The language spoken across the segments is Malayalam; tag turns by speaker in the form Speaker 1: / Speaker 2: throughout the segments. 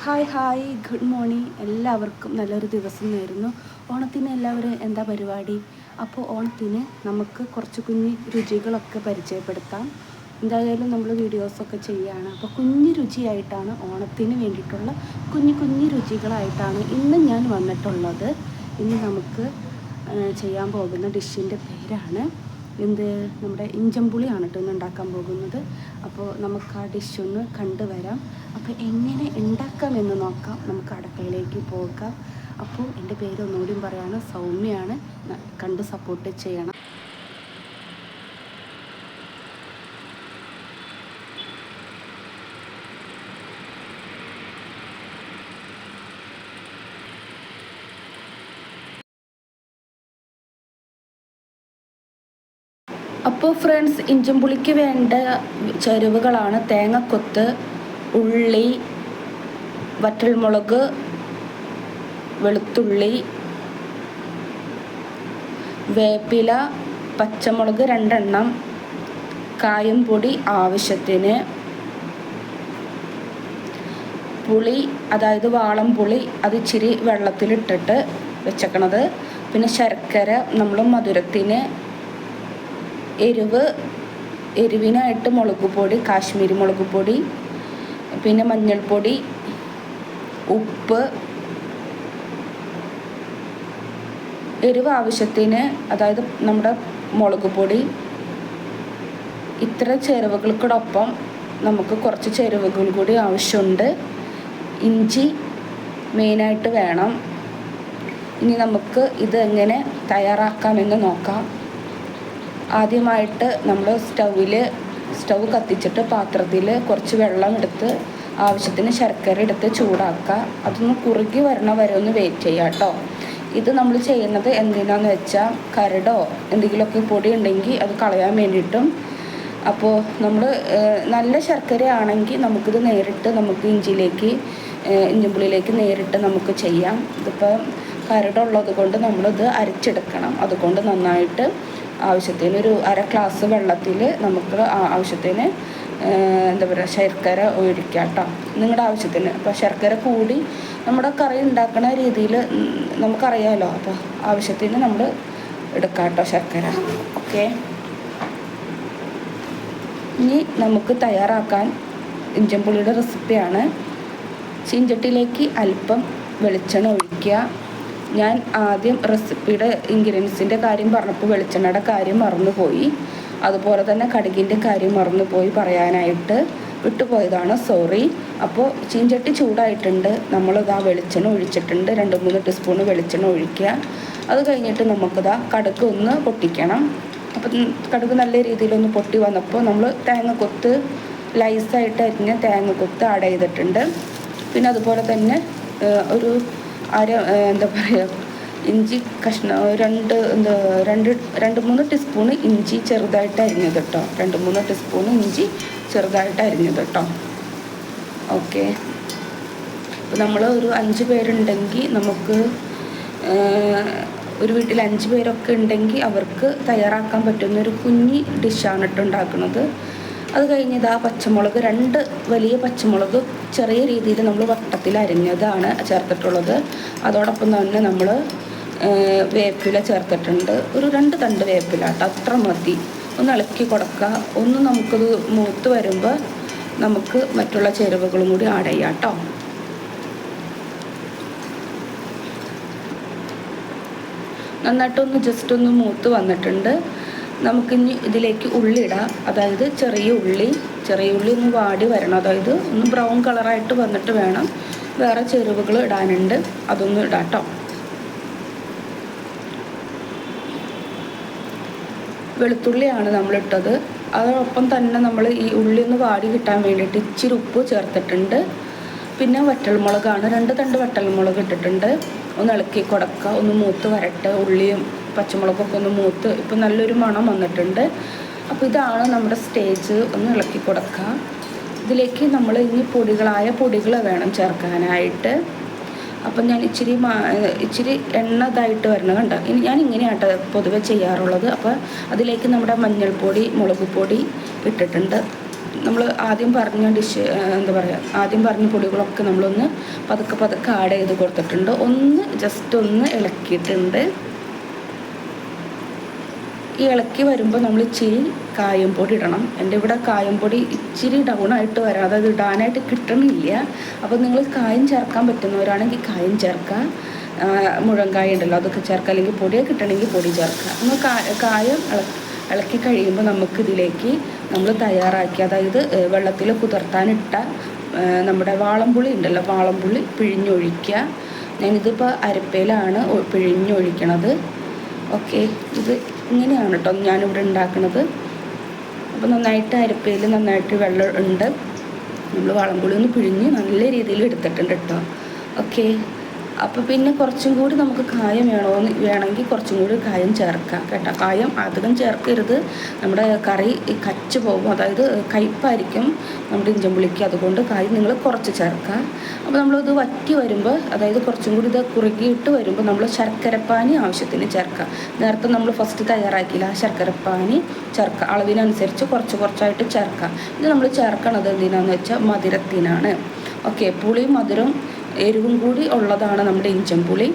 Speaker 1: Hi good morning. എല്ലാവർക്കും നല്ലൊരു ദിവസം നേരുന്നു. ഓണത്തിന് എല്ലാവരും എന്താ പരിപാടി? അപ്പോൾ ഓണത്തിന് നമുക്ക് കുറച്ച് കുഞ്ഞ് രുചികളൊക്കെ പരിചയപ്പെടുത്താം. എന്തായാലും നമ്മൾ വീഡിയോസൊക്കെ ചെയ്യുകയാണ്. അപ്പോൾ കുഞ്ഞു രുചിയായിട്ടാണ് ഓണത്തിന് വേണ്ടിയിട്ടുള്ള കുഞ്ഞു രുചികളായിട്ടാണ് ഇന്ന് ഞാൻ വന്നിട്ടുള്ളത്. ഇന്ന് നമുക്ക് ചെയ്യാൻ പോകുന്ന ഡിഷിൻ്റെ പേരാണ് നമ്മുടെ ഇഞ്ചമ്പുളിയാണ് കേട്ടോ ഇന്ന് ഉണ്ടാക്കാൻ പോകുന്നത്. അപ്പോൾ നമുക്ക് ആ ഡിഷ് ഒന്ന് കണ്ടുവരാം. അപ്പോൾ എങ്ങനെ ഉണ്ടാക്കാമെന്ന് നോക്കാം. നമുക്ക് അടുക്കളയിലേക്ക് പോകാം. അപ്പോൾ എൻ്റെ പേര് ഒന്നുകൂടി പറയാണ്, സൗമ്യയാണ്. കണ്ട് സപ്പോർട്ട് ചെയ്യണം. അപ്പോൾ ഫ്രണ്ട്സ്, ഇഞ്ചമ്പുളിക്ക് വേണ്ട ചേരുവകളാണ് തേങ്ങക്കൊത്ത്, ഉള്ളി, വറ്റൽമുളക്, വെളുത്തുള്ളി, വേപ്പില, പച്ചമുളക് 2 എണ്ണം, കായം പൊടി ആവശ്യത്തിന്, പുളി അതായത് വാളം പുളി അത് ഇച്ചിരി വെള്ളത്തിലിട്ടിട്ട് വെച്ചേക്കണത്, പിന്നെ ശർക്കര, നമ്മൾ മധുരത്തിന്, എരിവിനായിട്ട് മുളക് പൊടി, കാശ്മീരി മുളക് പൊടി, പിന്നെ മഞ്ഞൾപ്പൊടി, ഉപ്പ്, എരിവ് ആവശ്യത്തിന് അതായത് നമ്മുടെ മുളക് പൊടി. ഇത്ര ചേരുവകൾക്കൊടൊപ്പം നമുക്ക് കുറച്ച് ചേരുവകൾ കൂടി ആവശ്യമുണ്ട്. ഇഞ്ചി മെയിനായിട്ട് വേണം. ഇനി നമുക്ക് ഇത് എങ്ങനെ തയ്യാറാക്കാമെന്ന് നോക്കാം. ആദ്യമായിട്ട് നമ്മൾ സ്റ്റവ് കത്തിച്ചിട്ട് പാത്രത്തിൽ കുറച്ച് വെള്ളം എടുത്ത് ആവശ്യത്തിന് ശർക്കര എടുത്ത് ചൂടാക്കുക. അതൊന്ന് കുറുകി വരണ വരെ ഒന്ന് വെയിറ്റ് ചെയ്യുക കേട്ടോ. ഇത് നമ്മൾ ചെയ്യുന്നത് എന്തിനാന്ന് വെച്ചാൽ കരടോ എന്തെങ്കിലുമൊക്കെ പൊടി ഉണ്ടെങ്കിൽ അത് കളയാൻ വേണ്ടിയിട്ടും. അപ്പോൾ നമ്മൾ നല്ല ശർക്കര ആണെങ്കിൽ നമുക്കിത് നേരിട്ട് നമുക്ക് ഇഞ്ചിമ്പുളിയിലേക്ക് നേരിട്ട് നമുക്ക് ചെയ്യാം. ഇതിപ്പോൾ കരടുള്ളത് കൊണ്ട് നമ്മളിത് അരച്ചെടുക്കണം. അതുകൊണ്ട് നന്നായിട്ട് ആവശ്യത്തിന് ഒരു 1/2 ഗ്ലാസ് വെള്ളത്തിൽ നമുക്ക് ആവശ്യത്തിന് ശർക്കര ഒഴിക്കുക കേട്ടോ, നിങ്ങളുടെ ആവശ്യത്തിന്. അപ്പോൾ ശർക്കര കൂടി നമ്മുടെ കറി ഉണ്ടാക്കുന്ന രീതിയിൽ നമുക്കറിയാമല്ലോ. അപ്പോൾ ആവശ്യത്തിന് നമ്മൾ എടുക്കാം കേട്ടോ ശർക്കര. ഓക്കെ, ഇനി നമുക്ക് തയ്യാറാക്കാൻ ഇഞ്ചമ്പുളിയുടെ റെസിപ്പിയാണ്. ചീഞ്ചട്ടിയിലേക്ക് അല്പം വെളിച്ചെണ്ണ ഒഴിക്കുക. ഞാൻ ആദ്യം റെസിപ്പിയുടെ ഇൻഗ്രീഡിയൻസിൻ്റെ കാര്യം പറഞ്ഞപ്പോൾ വെളിച്ചെണ്ണയുടെ കാര്യം മറന്നുപോയി. അതുപോലെ തന്നെ കടുകിൻ്റെ കാര്യം മറന്നുപോയി പറയാനായിട്ട്, വിട്ടുപോയതാണ്, സോറി. അപ്പോൾ ചീഞ്ചട്ടി ചൂടായിട്ടുണ്ട്. നമ്മളിതാ വെളിച്ചെണ്ണ ഒഴിച്ചിട്ടുണ്ട്. 2-3 ടീസ്പൂൺ വെളിച്ചെണ്ണ ഒഴിക്കുക. അത് കഴിഞ്ഞിട്ട് നമുക്കിതാ കടുക് ഒന്ന് പൊട്ടിക്കണം. അപ്പം കടുക് നല്ല രീതിയിലൊന്ന് പൊട്ടി വന്നപ്പോൾ നമ്മൾ തേങ്ങക്കൊത്ത് ലൈസായിട്ട് അരിഞ്ഞ തേങ്ങക്കൊത്ത് ആഡ് ചെയ്തിട്ടുണ്ട്. പിന്നെ അതുപോലെ തന്നെ ഒരു ഇഞ്ചി കഷ്ണം 2-3 ടീസ്പൂൺ ഇഞ്ചി ചെറുതായിട്ട് അരിഞ്ഞത് കേട്ടോ. 2-3 ടീസ്പൂൺ ഇഞ്ചി ചെറുതായിട്ട് അരിഞ്ഞത് കേട്ടോ. ഓക്കെ, അപ്പോൾ നമ്മൾ ഒരു 5 പേരുണ്ടെങ്കിൽ നമുക്ക് ഒരു വീട്ടിൽ 5 പേരൊക്കെ ഉണ്ടെങ്കിൽ അവർക്ക് തയ്യാറാക്കാൻ പറ്റുന്ന ഒരു കുഞ്ഞി ഡിഷാണ് കേട്ടോ ഉണ്ടാക്കുന്നത്. അത് കഴിഞ്ഞ് പച്ചമുളക് 2 വലിയ പച്ചമുളക് ചെറിയ രീതിയിൽ നമ്മൾ വട്ടത്തിൽ അരിഞ്ഞതാണ് ചേർത്തിട്ടുള്ളത്. അതോടൊപ്പം തന്നെ നമ്മൾ വേപ്പില ചേർത്തിട്ടുണ്ട്. ഒരു 2 തണ്ട് വേപ്പില കേട്ടോ, അത്ര മതി. ഒന്ന് ഇളക്കി കൊടുക്കുക. ഒന്ന് നമുക്കത് മൂത്ത് വരുമ്പോൾ നമുക്ക് മറ്റുള്ള ചേരുവകളും കൂടി ആഡ് ചെയ്യാം കേട്ടോ. നന്നായിട്ടൊന്ന് ജസ്റ്റ് ഒന്ന് മൂത്ത് വന്നിട്ടുണ്ട്. നമുക്കിനി ഇതിലേക്ക് ഉള്ളി ഇടാം. അതായത് ചെറിയ ഉള്ളി ഒന്ന് വാടി വരണം. അതായത് ഒന്ന് ബ്രൗൺ കളറായിട്ട് വന്നിട്ട് വേണം. വേറെ ചേരുവകൾ ഇടാനുണ്ട്, അതൊന്ന് ഇടാം കേട്ടോ. വെളുത്തുള്ളിയാണ് നമ്മളിട്ടത്. അതോടൊപ്പം തന്നെ നമ്മൾ ഈ ഉള്ളി ഒന്ന് വാടി കിട്ടാൻ വേണ്ടിയിട്ട് ഇച്ചിരി ഉപ്പ് ചേർത്തിട്ടുണ്ട്. പിന്നെ വറ്റൽമുളകാണ്, 2 തണ്ട് വറ്റൽമുളക് ഇട്ടിട്ടുണ്ട്. ഒന്ന് ഇളക്കി കൊടുക്കുക. ഒന്ന് മൂത്ത് വരട്ടെ. ഉള്ളിയും പച്ചമുളകൊക്കെ ഒന്ന് മൂത്ത് ഇപ്പം നല്ലൊരു മണം വന്നിട്ടുണ്ട്. അപ്പോൾ ഇതാണ് നമ്മുടെ സ്റ്റേജ്. ഒന്ന് ഇളക്കി കൊടുക്കുക. ഇതിലേക്ക് നമ്മൾ ഇനി പൊടികൾ വേണം ചേർക്കാനായിട്ട്. അപ്പം ഞാൻ ഇച്ചിരി എണ്ണതായിട്ട് വരണം കണ്ടോ. ഇനി ഞാൻ ഇങ്ങനെയാട്ടോ പൊതുവെ ചെയ്യാറുള്ളത്. അപ്പോൾ അതിലേക്ക് നമ്മുടെ മഞ്ഞൾപ്പൊടി, മുളക് പൊടി ഇട്ടിട്ടുണ്ട്. നമ്മൾ ആദ്യം പറഞ്ഞ ഡിഷ് എന്താ പറയുക, ആദ്യം പറഞ്ഞ പൊടികളൊക്കെ നമ്മളൊന്ന് പതുക്കെ പതുക്കെ ആഡ് ചെയ്ത് കൊടുത്തിട്ടുണ്ട്. ഒന്ന് ജസ്റ്റ് ഒന്ന് ഇളക്കിയിട്ടുണ്ട്. ഈ ഇളക്കി വരുമ്പോൾ നമ്മൾ ഇച്ചിരി കായം പൊടി ഇടണം. എൻ്റെ ഇവിടെ കായം പൊടി ഇച്ചിരി ഡൗൺ ആയിട്ട് വരാം, അതായത് ഇടാനായിട്ട് കിട്ടണില്ല. അപ്പോൾ നിങ്ങൾ കായം ചേർക്കാൻ പറ്റുന്നവരാണെങ്കിൽ കായം ചേർക്കാം. മുഴങ്കായ ഉണ്ടല്ലോ അതൊക്കെ ചേർക്കാം, അല്ലെങ്കിൽ പൊടിയെ കിട്ടണമെങ്കിൽ പൊടി ചേർക്കാം. നമ്മൾ കായം ഇളക്കി കഴിയുമ്പോൾ നമുക്കിതിലേക്ക് നമ്മൾ തയ്യാറാക്കി, അതായത് വെള്ളത്തിൽ കുതിർത്താനിട്ട നമ്മുടെ വാളംപുളി ഉണ്ടല്ലോ, വാളംപുളി പിഴിഞ്ഞൊഴിക്കുക. ഞാനിതിപ്പോൾ അരപ്പയിലാണ് പിഴിഞ്ഞൊഴിക്കണത്. ഓക്കെ, ഇത് ഇങ്ങനെയാണ് കേട്ടോ ഞാനിവിടെ ഉണ്ടാക്കുന്നത്. അപ്പോൾ നന്നായിട്ട് അരപ്പയിൽ നന്നായിട്ട് വെള്ളം ഉണ്ട്. നമ്മൾ വാളംപുളി ഒന്ന് പിഴിഞ്ഞ് നല്ല രീതിയിൽ എടുത്തിട്ടുണ്ട് കേട്ടോ. ഓക്കെ, അപ്പോൾ പിന്നെ കുറച്ചും കൂടി നമുക്ക് കായം വേണമെങ്കിൽ കുറച്ചും കൂടി കായം ചേർക്കാം കേട്ടോ. കായം അധികം ചേർക്കരുത്, നമ്മുടെ കറി കച്ച് പോകും, അതായത് കയ്പ്പായിരിക്കും നമ്മുടെ ഇഞ്ചമ്പുളിക്ക്. അതുകൊണ്ട് കായം നിങ്ങൾ കുറച്ച് ചേർക്കുക. അപ്പോൾ നമ്മളിത് വറ്റി വരുമ്പോൾ, അതായത് കുറച്ചും കൂടി ഇത് കുറുകിയിട്ട് വരുമ്പോൾ നമ്മൾ ശർക്കരപ്പാനി ആവശ്യത്തിന് ചേർക്കുക. നേരത്തെ നമ്മൾ ഫസ്റ്റ് തയ്യാറാക്കിയില്ല, ആ ശർക്കരപ്പാനി ചേർക്കുക. അളവിനനുസരിച്ച് കുറച്ചായിട്ട് ചേർക്കുക. ഇത് നമ്മൾ ചേർക്കണത് എന്തിനാണെന്ന് വെച്ചാൽ മധുരത്തിനാണ്. ഓക്കെ, പുളിയും മധുരം എരിവും കൂടി ഉള്ളതാണ് നമ്മുടെ ഇഞ്ചമ്പുളി.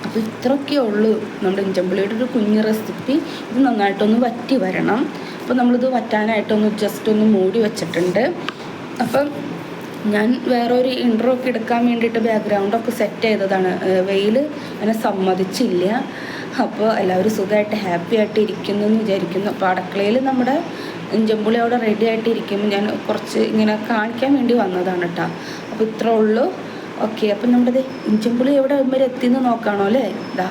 Speaker 1: അപ്പോൾ ഇത്രയൊക്കെ ഉള്ളൂ നമ്മുടെ ഇഞ്ചമ്പുളിയുടെ ഒരു കുഞ്ഞു റെസിപ്പി. ഇത് നന്നായിട്ടൊന്ന് വറ്റി വരണം. അപ്പോൾ നമ്മളിത് വറ്റാനായിട്ടൊന്ന് ജസ്റ്റ് ഒന്ന് മൂടി വെച്ചിട്ടുണ്ട്. അപ്പം ഞാൻ വേറൊരു ഇൻട്രോ ഒക്കെ എടുക്കാൻ വേണ്ടിയിട്ട് ബാക്ക്ഗ്രൗണ്ടൊക്കെ സെറ്റ് ചെയ്തതാണ്. വെയിൽ അങ്ങനെ സമ്മതിച്ചില്ല. അപ്പോൾ എല്ലാവരും സുഖമായിട്ട് ഹാപ്പി ആയിട്ട് ഇരിക്കുന്നു എന്ന് വിചാരിക്കുന്നു. അപ്പോൾ അടുക്കളയിൽ നമ്മുടെ ഇഞ്ചമ്പുളി അവിടെ റെഡി ആയിട്ട് ഇരിക്കുമ്പോൾ ഞാൻ കുറച്ച് ഇങ്ങനെ കാണിക്കാൻ വേണ്ടി വന്നതാണ് കേട്ടോ. അപ്പോൾ ഇത്രേ ഉള്ളൂ. ഓക്കെ, അപ്പം നമ്മുടെ ഇഞ്ചമ്പുളി എവിടെ വരെ എത്തിയെന്ന് നോക്കാണോ അല്ലേ? ഇതാ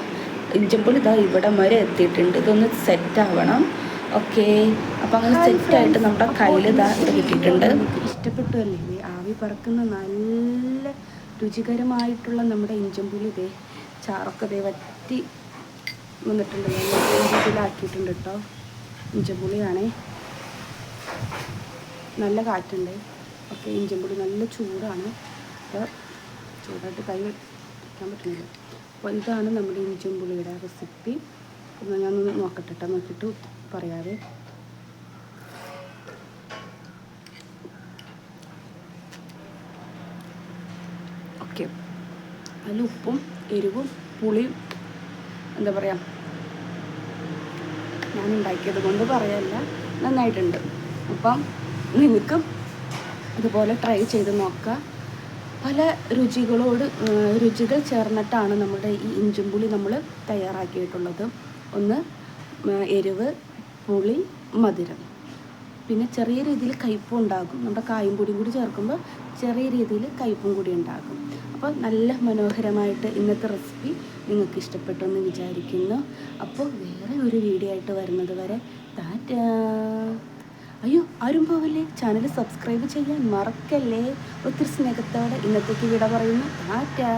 Speaker 1: ഇഞ്ചമ്പുളി ഇതാ ഇവിടെ വരെ എത്തിയിട്ടുണ്ട്. ഇതൊന്ന് സെറ്റ് ആവണം. ഓക്കെ, അപ്പം അങ്ങനെ സെറ്റായിട്ട് നമ്മുടെ കയ്യിൽ ഇതാ ഇത് കിട്ടിയിട്ടുണ്ട്. ഇഷ്ടപ്പെട്ടു അല്ലേ? ഇത് ആവി പറക്കുന്ന നല്ല രുചികരമായിട്ടുള്ള നമ്മുടെ ഇഞ്ചമ്പുളി ഇതേ ചാറൊക്കെ ഇതേ വറ്റി വന്നിട്ടുണ്ട്. നല്ല രീതിയിലാക്കിയിട്ടുണ്ട് കേട്ടോ. ഇഞ്ചമ്പുളിയാണേ, നല്ല കാറ്റുണ്ട്. ഓക്കെ, ഇഞ്ചമ്പുളി നല്ല ചൂടാണ്. അപ്പോൾ ചൂടായിട്ട് കൈ വയ്ക്കാൻ പറ്റുന്നില്ല. അപ്പോൾ ഇതാണ് നമ്മുടെ ഇഞ്ചമ്പുളിയുടെ റെസിപ്പി. അപ്പോൾ ഞാനൊന്ന് നോക്കട്ടെ, നോക്കിയിട്ട് പറയാവേ. ഓക്കെ, അതിൽ ഉപ്പും എരിവും പുളിയും എന്താ പറയുക, ഞാൻ ഉണ്ടാക്കിയത് കൊണ്ട് പറയല്ല, നന്നായിട്ടുണ്ട്. അപ്പം നിങ്ങൾക്കും ഇതുപോലെ ട്രൈ ചെയ്ത് നോക്കുക. പല രുചികൾ ചേർന്നിട്ടാണ് നമ്മുടെ ഈ ഇഞ്ചമ്പുളി നമ്മൾ തയ്യാറാക്കിയിട്ടുള്ളത്. ഒന്ന് എരിവ്, പുളി, മധുരം, പിന്നെ ചെറിയ രീതിയിൽ കയ്പ്പും ഉണ്ടാകും. നമ്മുടെ കായും പൊടിയും കൂടി ചേർക്കുമ്പോൾ ചെറിയ രീതിയിൽ കയ്പ്പും കൂടി ഉണ്ടാകും. അപ്പോൾ നല്ല മനോഹരമായിട്ട് ഇന്നത്തെ റെസിപ്പി നിങ്ങൾക്ക് ഇഷ്ടപ്പെട്ടു എന്ന് വിചാരിക്കുന്നു. അപ്പോൾ വേറെ ഒരു വീഡിയോ ആയിട്ട് വരുന്നത് വരെ ടാറ്റാ. അയ്യോ, ആരും പോവല്ലേ, ചാനൽ സബ്സ്ക്രൈബ് ചെയ്യാൻ മറക്കല്ലേ. ഒത്തിരി സ്നേഹത്തോടെ ഇന്നത്തേക്ക് വിട പറയുന്നു. ടാറ്റാ.